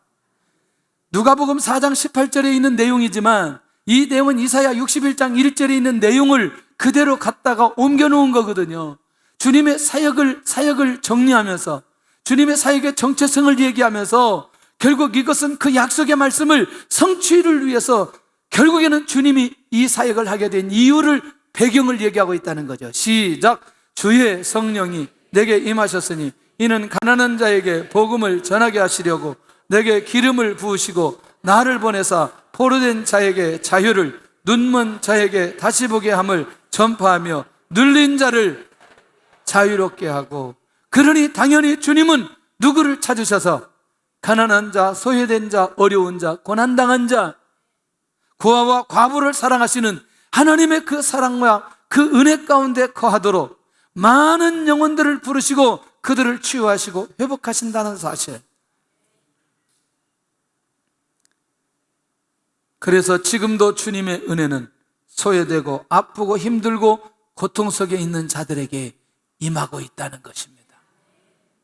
누가복음 4장 18절에 있는 내용이지만 이 내용은 이사야 61장 1절에 있는 내용을 그대로 갖다가 옮겨놓은 거거든요. 주님의 사역을 정리하면서 주님의 사역의 정체성을 얘기하면서 결국 이것은 그 약속의 말씀을 성취를 위해서 결국에는 주님이 이 사역을 하게 된 이유를 배경을 얘기하고 있다는 거죠. 시작. 주의 성령이 내게 임하셨으니 이는 가난한 자에게 복음을 전하게 하시려고 내게 기름을 부으시고 나를 보내사 포로된 자에게 자유를, 눈먼 자에게 다시 보게 함을 전파하며 눌린 자를 자유롭게 하고. 그러니 당연히 주님은 누구를 찾으셔서 가난한 자, 소외된 자, 어려운 자, 고난당한 자, 고아와 과부를 사랑하시는 하나님의 그 사랑과 그 은혜 가운데 거하도록 많은 영혼들을 부르시고 그들을 치유하시고 회복하신다는 사실. 그래서 지금도 주님의 은혜는 소외되고 아프고 힘들고 고통 속에 있는 자들에게 임하고 있다는 것입니다.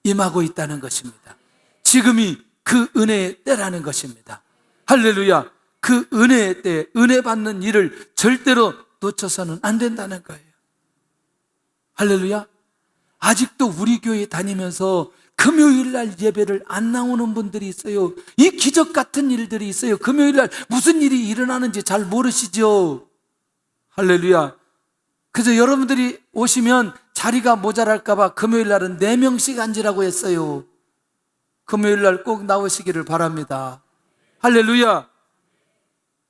임하고 있다는 것입니다. 지금이 그 은혜의 때라는 것입니다. 할렐루야. 그 은혜의 때, 은혜 받는 일을 절대로 놓쳐서는 안 된다는 거예요. 할렐루야. 아직도 우리 교회 다니면서 금요일 날 예배를 안 나오는 분들이 있어요. 이 기적 같은 일들이 있어요. 금요일 날 무슨 일이 일어나는지 잘 모르시죠? 할렐루야. 그래서 여러분들이 오시면 자리가 모자랄까 봐 금요일 날은 4명씩 앉으라고 했어요. 금요일 날 꼭 나오시기를 바랍니다. 할렐루야.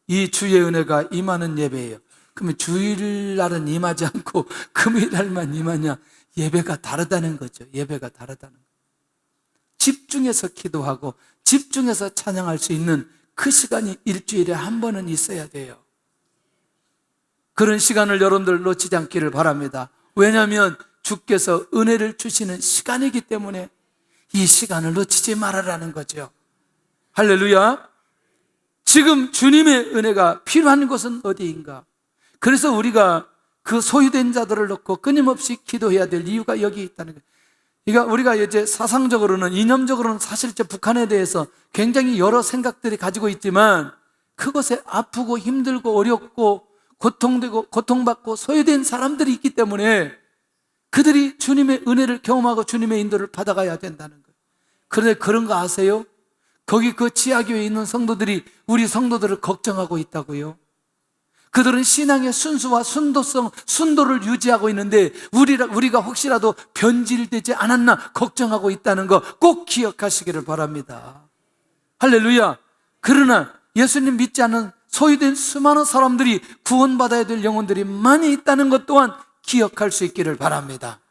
이 주의 은혜가 임하는 예배예요. 그러면 주일 날은 임하지 않고 금요일 날만 임하냐? 예배가 다르다는 거죠. 예배가 다르다는 거죠. 집중해서 기도하고 집중해서 찬양할 수 있는 그 시간이 일주일에 한 번은 있어야 돼요. 그런 시간을 여러분들 놓치지 않기를 바랍니다. 왜냐하면 주께서 은혜를 주시는 시간이기 때문에 이 시간을 놓치지 말아라는 거죠. 할렐루야. 지금 주님의 은혜가 필요한 곳은 어디인가? 그래서 우리가 그 소유된 자들을 놓고 끊임없이 기도해야 될 이유가 여기 있다는 거예요. 그러니까 우리가 이제 사상적으로는, 이념적으로는 사실 북한에 대해서 굉장히 여러 생각들이 가지고 있지만 그곳에 아프고 힘들고 어렵고 고통되고 고통받고 소외된 사람들이 있기 때문에 그들이 주님의 은혜를 경험하고 주님의 인도를 받아가야 된다는 거예요. 그런데 그런 거 아세요? 거기 그 지하교회에 있는 성도들이 우리 성도들을 걱정하고 있다고요. 그들은 신앙의 순수와 순도를 유지하고 있는데 우리가 혹시라도 변질되지 않았나 걱정하고 있다는 거 꼭 기억하시기를 바랍니다. 할렐루야. 그러나 예수님 믿지 않는 소유된 수많은 사람들이 구원받아야 될 영혼들이 많이 있다는 것 또한 기억할 수 있기를 바랍니다.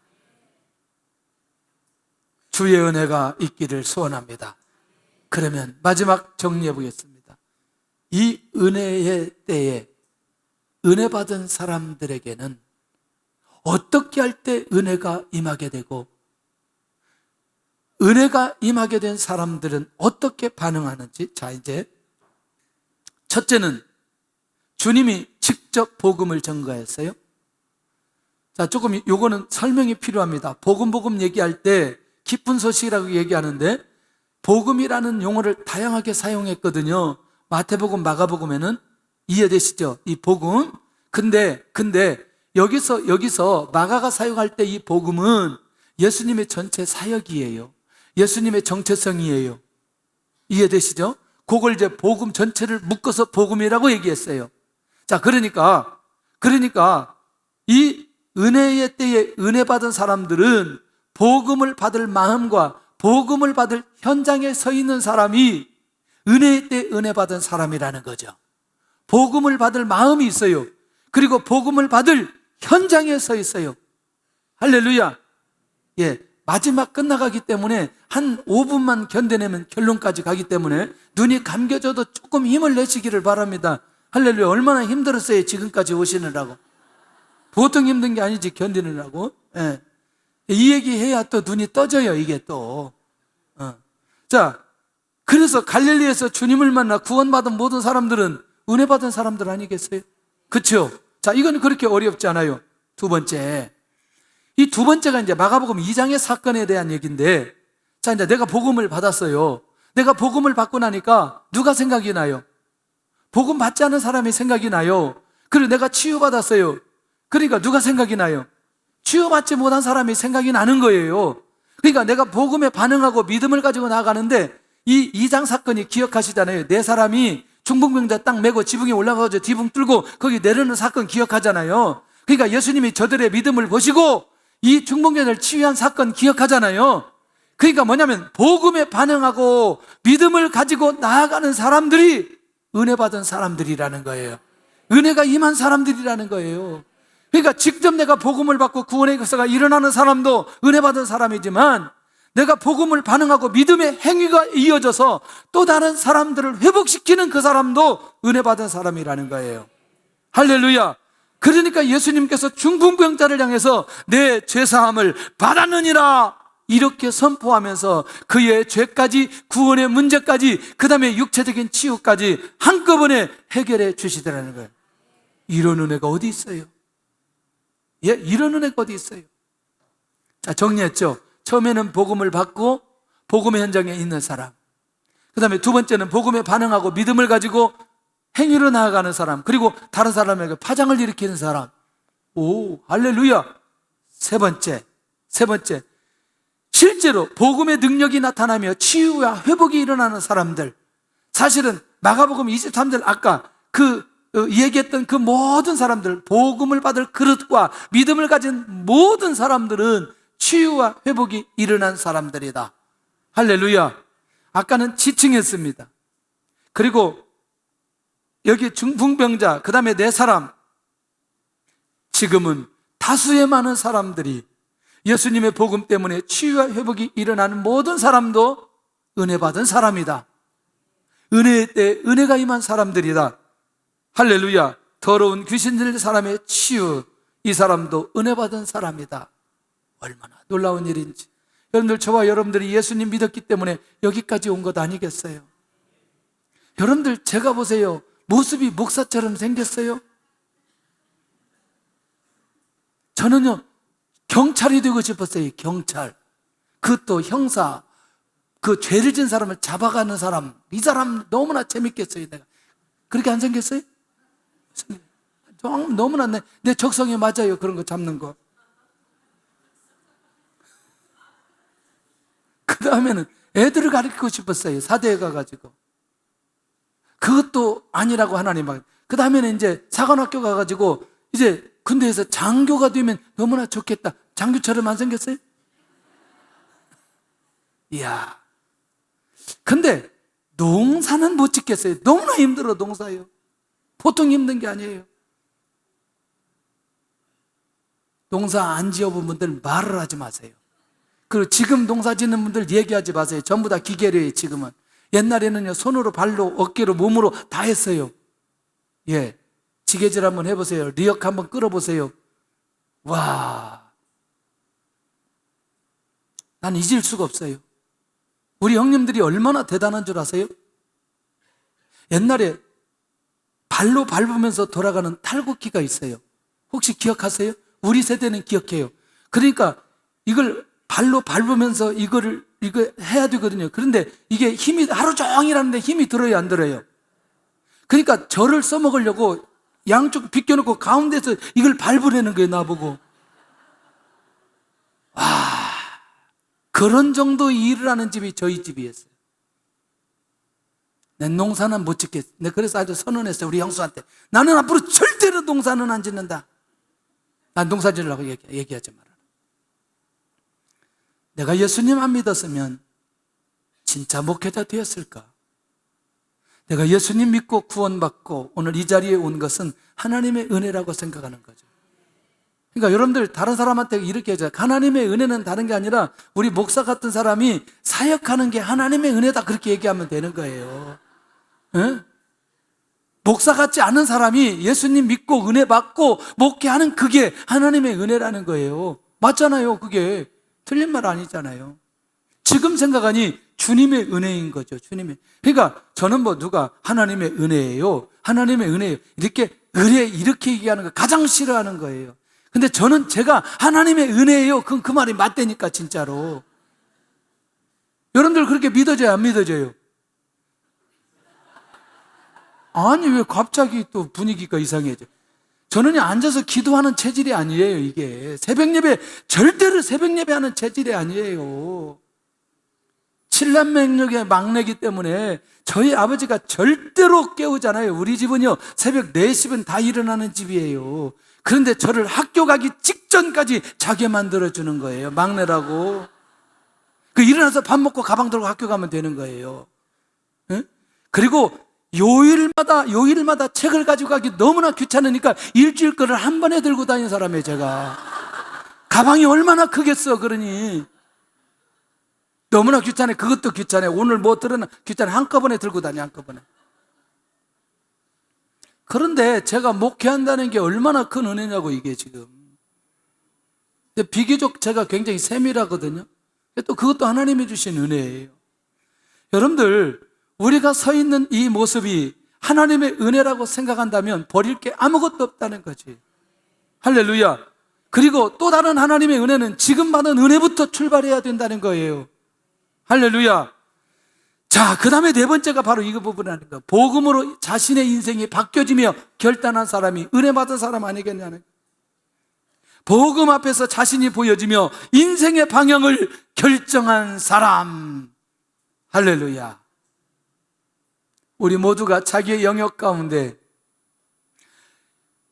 주의 은혜가 있기를 소원합니다. 그러면 마지막 정리해 보겠습니다. 이 은혜의 때에 은혜 받은 사람들에게는 어떻게 할 때 은혜가 임하게 되고 은혜가 임하게 된 사람들은 어떻게 반응하는지. 자, 이제 첫째는 주님이 직접 복음을 전가했어요. 자, 조금 요거는 설명이 필요합니다. 복음 얘기할 때 기쁜 소식이라고 얘기하는데 복음이라는 용어를 다양하게 사용했거든요. 마태복음, 마가복음에는. 이해되시죠? 이 복음. 근데 여기서 마가가 사용할 때 이 복음은 예수님의 전체 사역이에요. 예수님의 정체성이에요. 이해되시죠? 그걸 이제 복음 전체를 묶어서 복음이라고 얘기했어요. 자, 그러니까 이 은혜의 때에 은혜 받은 사람들은 복음을 받을 마음과 복음을 받을 현장에 서 있는 사람이 은혜의 때 은혜 받은 사람이라는 거죠. 복음을 받을 마음이 있어요. 그리고 복음을 받을 현장에 서 있어요. 할렐루야. 예, 마지막 끝나가기 때문에 한 5분만 견뎌내면 결론까지 가기 때문에 눈이 감겨져도 조금 힘을 내시기를 바랍니다. 할렐루야. 얼마나 힘들었어요, 지금까지 오시느라고. 보통 힘든 게 아니지, 견디느라고. 예. 이 얘기 해야 또 눈이 떠져요, 이게 또. 자, 그래서 갈릴리에서 주님을 만나 구원받은 모든 사람들은 은혜 받은 사람들 아니겠어요? 그렇죠? 자, 이건 그렇게 어렵지 않아요. 두 번째. 이 두 번째가 이제 마가복음 2장의 사건에 대한 얘기인데, 자, 이제 내가 복음을 받았어요. 내가 복음을 받고 나니까 누가 생각이 나요? 복음 받지 않은 사람이 생각이 나요. 그리고 내가 치유받았어요. 그러니까 누가 생각이 나요? 치유받지 못한 사람이 생각이 나는 거예요. 그러니까 내가 복음에 반응하고 믿음을 가지고 나아가는데 이 2장 사건이 기억하시잖아요. 네 사람이 중풍병자 딱 메고 지붕에 올라가서 지붕 뚫고 거기 내려오는 사건 기억하잖아요. 그러니까 예수님이 저들의 믿음을 보시고 이 중풍병자를 치유한 사건 기억하잖아요. 그러니까 뭐냐면 복음에 반응하고 믿음을 가지고 나아가는 사람들이 은혜 받은 사람들이라는 거예요. 은혜가 임한 사람들이라는 거예요. 그러니까 직접 내가 복음을 받고 구원의 역사가 일어나는 사람도 은혜 받은 사람이지만 내가 복음을 반응하고 믿음의 행위가 이어져서 또 다른 사람들을 회복시키는 그 사람도 은혜 받은 사람이라는 거예요. 할렐루야. 그러니까 예수님께서 중풍병자를 향해서 내 죄사함을 받았느니라 이렇게 선포하면서 그의 죄까지 구원의 문제까지 그 다음에 육체적인 치유까지 한꺼번에 해결해 주시더라는 거예요. 이런 은혜가 어디 있어요? 예, 이런 은혜가 어디 있어요? 자, 정리했죠? 처음에는 복음을 받고 복음의 현장에 있는 사람, 그 다음에 두 번째는 복음에 반응하고 믿음을 가지고 행위로 나아가는 사람, 그리고 다른 사람에게 파장을 일으키는 사람. 오, 할렐루야. 세 번째, 실제로 복음의 능력이 나타나며 치유와 회복이 일어나는 사람들. 사실은 마가복음 23절 아까 얘기했던 그 모든 사람들, 복음을 받을 그릇과 믿음을 가진 모든 사람들은 치유와 회복이 일어난 사람들이다. 할렐루야. 아까는 지칭했습니다. 그리고 여기 중풍병자, 그 다음에 네 사람, 지금은 다수의 많은 사람들이 예수님의 복음 때문에 치유와 회복이 일어나는 모든 사람도 은혜 받은 사람이다. 은혜의 때 은혜가 임한 사람들이다. 할렐루야. 더러운 귀신 들린 사람의 치유, 이 사람도 은혜 받은 사람이다. 얼마나 놀라운 일인지. 여러분들, 저와 여러분들이 예수님 믿었기 때문에 여기까지 온 것 아니겠어요? 여러분들, 제가 보세요. 모습이 목사처럼 생겼어요. 저는요, 경찰이 되고 싶었어요. 경찰. 그것도 형사. 그 죄를 지은 사람을 잡아가는 사람. 이 사람 너무나 재밌겠어요. 내가 그렇게 안 생겼어요? 너무나 내 적성에 맞아요. 그런 거 잡는 거. 그 다음에는 애들을 가르치고 싶었어요. 사대에 가가지고. 그것도 아니라고 하나님 막. 그 다음에는 이제 사관학교 가가지고 이제 군대에서 장교가 되면 너무나 좋겠다. 장교처럼 안 생겼어요? 이야. 근데 농사는 못 짓겠어요. 너무나 힘들어, 농사요. 보통 힘든 게 아니에요. 농사 안 지어본 분들 말을 하지 마세요. 그리고 지금 농사 짓는 분들 얘기하지 마세요. 전부 다 기계래요, 지금은. 옛날에는요, 손으로, 발로, 어깨로, 몸으로 다 했어요. 예. 지게질 한번 해보세요. 리역 한번 끌어보세요. 와. 난 잊을 수가 없어요. 우리 형님들이 얼마나 대단한 줄 아세요? 옛날에 발로 밟으면서 돌아가는 탈곡기가 있어요. 혹시 기억하세요? 우리 세대는 기억해요. 그러니까 이걸 발로 밟으면서 이거 해야 되거든요. 그런데 이게 힘이 하루 종일 하는데 힘이 들어요, 안 들어요? 그러니까 저를 써먹으려고 양쪽 비껴놓고 가운데서 이걸 밟으려는 거예요, 나보고. 와, 그런 정도 일을 하는 집이 저희 집이었어요. 내 농사는 못 짓겠어. 내가 그래서 아주 선언했어요, 우리 형수한테. 나는 앞으로 절대로 농사는 안 짓는다. 난 농사 지으려고 얘기하지 마라. 내가 예수님 안 믿었으면 진짜 목회자 되었을까? 내가 예수님 믿고 구원받고 오늘 이 자리에 온 것은 하나님의 은혜라고 생각하는 거죠. 그러니까 여러분들, 다른 사람한테 이렇게 하죠. 하나님의 은혜는 다른 게 아니라 우리 목사 같은 사람이 사역하는 게 하나님의 은혜다, 그렇게 얘기하면 되는 거예요. 에? 목사 같지 않은 사람이 예수님 믿고 은혜 받고 목회하는 그게 하나님의 은혜라는 거예요. 맞잖아요. 그게 틀린 말 아니잖아요. 지금 생각하니 주님의 은혜인 거죠. 주님의. 그러니까 저는 누가 하나님의 은혜예요, 하나님의 은혜예요, 이렇게 은혜 이렇게 얘기하는 거 가장 싫어하는 거예요. 근데 저는 제가 하나님의 은혜예요, 그럼 그 말이 맞다니까, 진짜로. 여러분들 그렇게 믿어져요, 안 믿어져요? 아니, 왜 갑자기 또 분위기가 이상해져? 저는 앉아서 기도하는 체질이 아니에요, 이게. 새벽 예배, 절대로 새벽 예배 하는 체질이 아니에요. 7남매의 막내기 때문에 저희 아버지가 절대로 깨우잖아요. 우리 집은요, 새벽 4시면 다 일어나는 집이에요. 그런데 저를 학교 가기 직전까지 자게 만들어주는 거예요. 막내라고. 일어나서 밥 먹고 가방 들고 학교 가면 되는 거예요. 응? 그리고 요일마다 책을 가지고 가기 너무나 귀찮으니까 일주일 거를 한 번에 들고 다니는 사람이에요, 제가. 가방이 얼마나 크겠어, 그러니. 너무나 귀찮아요. 그것도 귀찮아요. 오늘 뭐 들었나 귀찮아요. 한꺼번에 들고 다녀, 한꺼번에. 그런데 제가 목회한다는 게 얼마나 큰 은혜냐고, 이게 지금. 근데 비교적 제가 굉장히 세밀하거든요. 또 그것도 하나님이 주신 은혜예요. 여러분들, 우리가 서 있는 이 모습이 하나님의 은혜라고 생각한다면 버릴 게 아무것도 없다는 거지. 할렐루야. 그리고 또 다른 하나님의 은혜는 지금 받은 은혜부터 출발해야 된다는 거예요. 할렐루야. 자, 그 다음에 네 번째가 바로 이거 부분이라는 거. 복음으로 자신의 인생이 바뀌어지며 결단한 사람이 은혜 받은 사람 아니겠냐는. 복음 앞에서 자신이 보여지며 인생의 방향을 결정한 사람. 할렐루야. 우리 모두가 자기의 영역 가운데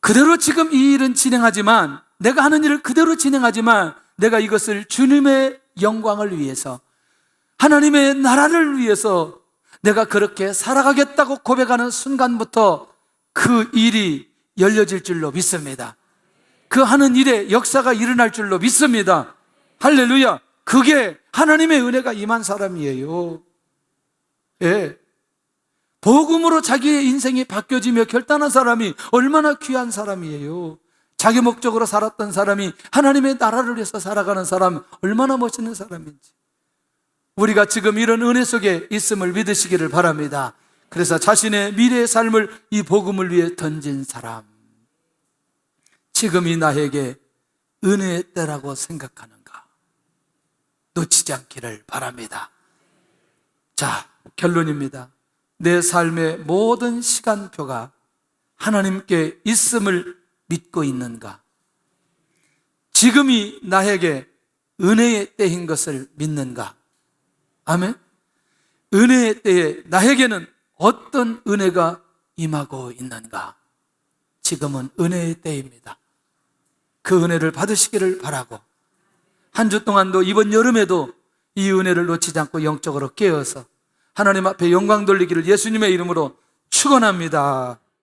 그대로 지금 이 일은 진행하지만, 내가 하는 일을 그대로 진행하지만, 내가 이것을 주님의 영광을 위해서, 하나님의 나라를 위해서 내가 그렇게 살아가겠다고 고백하는 순간부터 그 일이 열려질 줄로 믿습니다. 그 하는 일에 역사가 일어날 줄로 믿습니다. 할렐루야. 그게 하나님의 은혜가 임한 사람이에요. 예. 복음으로 자기의 인생이 바뀌어지며 결단한 사람이 얼마나 귀한 사람이에요. 자기 목적으로 살았던 사람이 하나님의 나라를 위해서 살아가는 사람, 얼마나 멋있는 사람인지. 우리가 지금 이런 은혜 속에 있음을 믿으시기를 바랍니다. 그래서 자신의 미래의 삶을 이 복음을 위해 던진 사람, 지금이 나에게 은혜의 때라고 생각하는가 놓치지 않기를 바랍니다. 자, 결론입니다. 내 삶의 모든 시간표가 하나님께 있음을 믿고 있는가? 지금이 나에게 은혜의 때인 것을 믿는가? 아멘. 은혜의 때에 나에게는 어떤 은혜가 임하고 있는가? 지금은 은혜의 때입니다. 그 은혜를 받으시기를 바라고, 한 주 동안도 이번 여름에도 이 은혜를 놓치지 않고 영적으로 깨어서 하나님 앞에 영광 돌리기를 예수님의 이름으로 축원합니다.